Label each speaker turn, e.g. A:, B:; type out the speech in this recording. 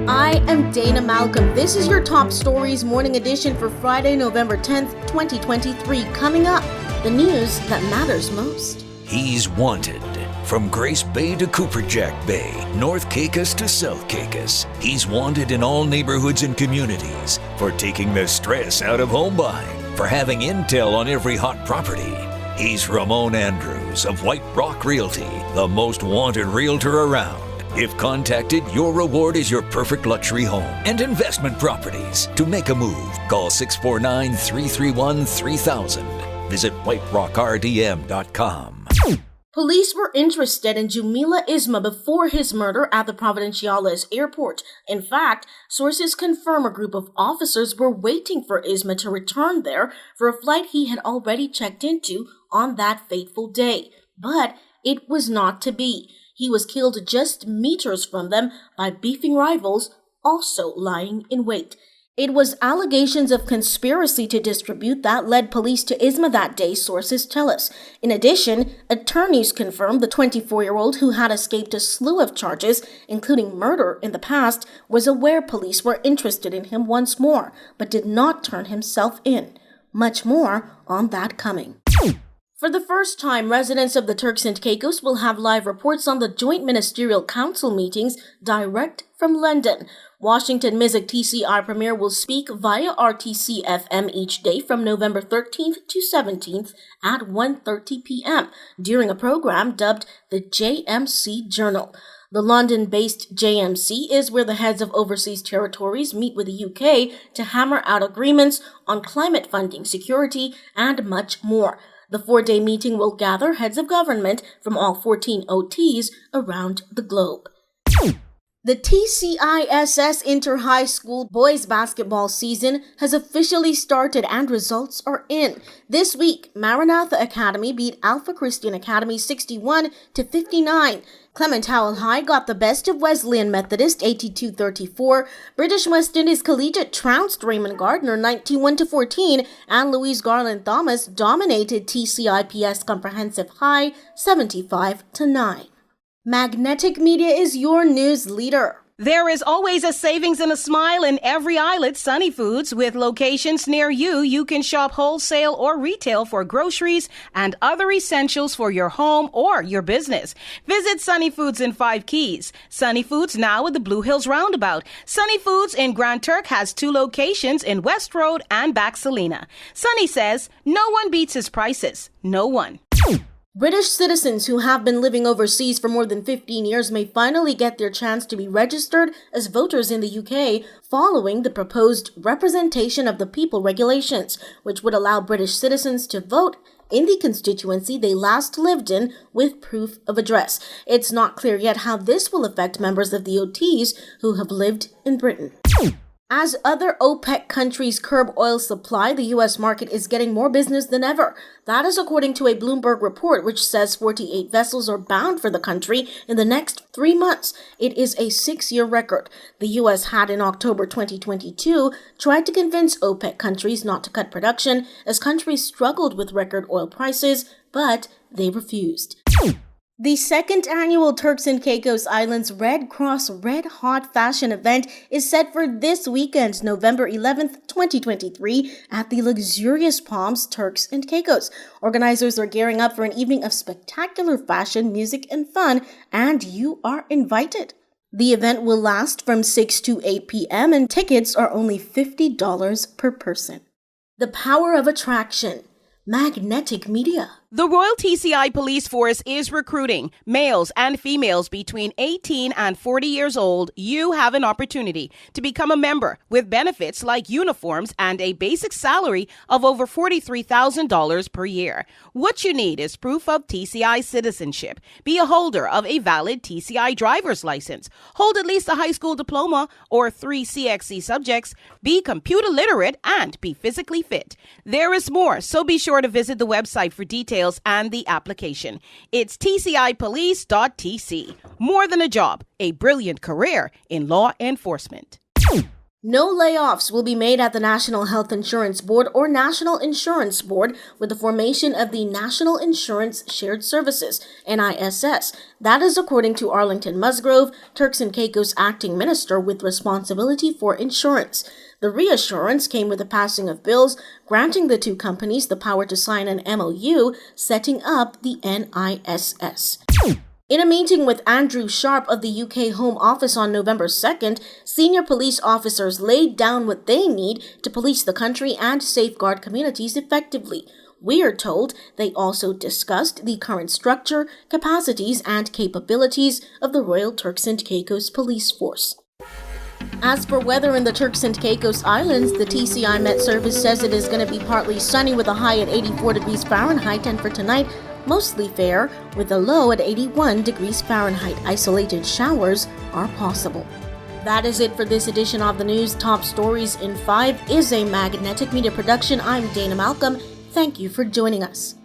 A: I am Dana Malcolm. This is your Top Stories morning edition for Friday, November 10th, 2023. Coming up, the news that matters most.
B: He's wanted. From Grace Bay to Cooperjack Bay, North Caicos to South Caicos, he's wanted in all neighborhoods and communities for taking the stress out of home buying, for having intel on every hot property. He's Ramon Andrews of White Rock Realty, the most wanted realtor around. If contacted, your reward is your perfect luxury home and investment properties. To make a move, call 649-331-3000. Visit whiterockrdm.com.
A: Police were interested in Jumilla Isma before his murder at the Providenciales airport. In fact, sources confirm a group of officers were waiting for Isma to return there for a flight he had already checked into on that fateful day. But it was not to be. He was killed just meters from them by beefing rivals, also lying in wait. It was allegations of conspiracy to distribute that led police to Isma that day, sources tell us. In addition, attorneys confirmed the 24-year-old who had escaped a slew of charges, including murder in the past, was aware police were interested in him once more, but did not turn himself in. Much more on that coming. For the first time, residents of the Turks and Caicos will have live reports on the joint ministerial council meetings direct from London. Washington Music TCI Premier will speak via RTC FM each day from November 13th to 17th at 1:30 p.m. during a program dubbed the JMC Journal. The London-based JMC is where the heads of overseas territories meet with the UK to hammer out agreements on climate funding, security, and much more. The 4-day meeting will gather heads of government from all 14 OTs around the globe. The TCISS Inter-High School boys basketball season has officially started and results are in. This week, Maranatha Academy beat Alpha Christian Academy 61-59. Clement Howell High got the best of Wesleyan Methodist 82-34. British West Indies Collegiate trounced Raymond Gardner 91-14, and Louise Garland Thomas dominated TCIPS Comprehensive High 75-9. Magnetic Media is your news leader.
C: There is always a savings and a smile in every aisle at Sunny Foods. With locations near you, you can shop wholesale or retail for groceries and other essentials for your home or your business. Visit Sunny Foods in 5 Keys. Sunny Foods now at the Blue Hills Roundabout. Sunny Foods in Grand Turk has 2 locations in West Road and Back Salina. Sunny says, no one beats his prices. No one.
A: British citizens who have been living overseas for more than 15 years may finally get their chance to be registered as voters in the UK following the proposed Representation of the People regulations, which would allow British citizens to vote in the constituency they last lived in with proof of address. It's not clear yet how this will affect members of the OTs who have lived in Britain. As other OPEC countries curb oil supply, the U.S. market is getting more business than ever. That is according to a Bloomberg report, which says 48 vessels are bound for the country in the next 3 months. It is a 6-year record. The U.S. had in October 2022 tried to convince OPEC countries not to cut production as countries struggled with record oil prices, but they refused. The second annual Turks and Caicos Islands Red Cross Red Hot Fashion event is set for this weekend, November 11th, 2023, at the luxurious Palms, Turks and Caicos. Organizers are gearing up for an evening of spectacular fashion, music, and fun, and you are invited. The event will last from 6 to 8 p.m., and tickets are only $50 per person. The power of attraction. Magnetic Media.
C: The Royal TCI Police Force is recruiting males and females between 18 and 40 years old. You have an opportunity to become a member with benefits like uniforms and a basic salary of over $43,000 per year. What you need is proof of TCI citizenship. Be a holder of a valid TCI driver's license. Hold at least a high school diploma or 3 CXC subjects. Be computer literate and be physically fit. There is more, so be sure to visit the website for details and the application. It's tcipolice.tc. More than a job, a brilliant career in law enforcement.
A: No layoffs will be made at the National Health Insurance Board or National Insurance Board with the formation of the National Insurance Shared Services, NISS. That is according to Arlington Musgrove, Turks and Caicos acting minister with responsibility for insurance. The reassurance came with the passing of bills granting the two companies the power to sign an MOU setting up the NISS. In a meeting with Andrew Sharp of the UK Home Office on November 2nd, senior police officers laid down what they need to police the country and safeguard communities effectively. We are told they also discussed the current structure, capacities, and capabilities of the Royal Turks and Caicos Police Force. As for weather in the Turks and Caicos Islands, the TCI Met Service says it is going to be partly sunny with a high at 84 degrees Fahrenheit, and for tonight, mostly fair with a low at 81 degrees Fahrenheit. Isolated showers are possible. That is it for this edition of the news. Top Stories in 5 is a Magnetic Media production. I'm Dana Malcolm. Thank you for joining us.